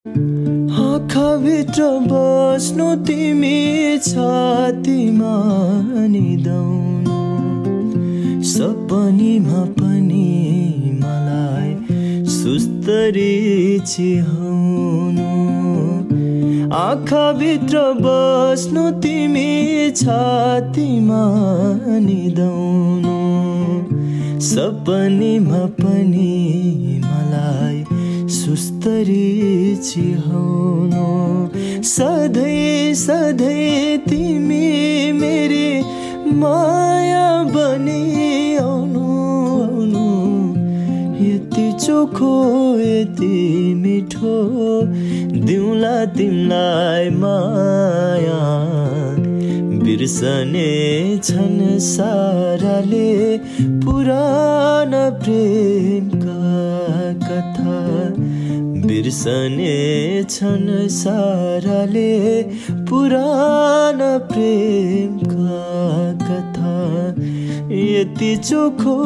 आँखाभित्र बस्नु तिमी छातीमा निदाउनु, सपनीमा पनि मलाई सुस्तरी चिहाउनु। आँखाभित्र बस्नु तिमी छातीमा निदाउनु, सपनीमा पनि मलाई सुस्तरी चिहाउनु। सधैँ सधैँ तिमी मेरी माया बनी आउनु आउनु, यति चोखो यति मिठो दिउँला तिमलाई माया। बिर्सने छन् साराले पुराना प्रेमका कथा, बिर्सने छन् साराले पुराना प्रेमका कथा। यति चोखो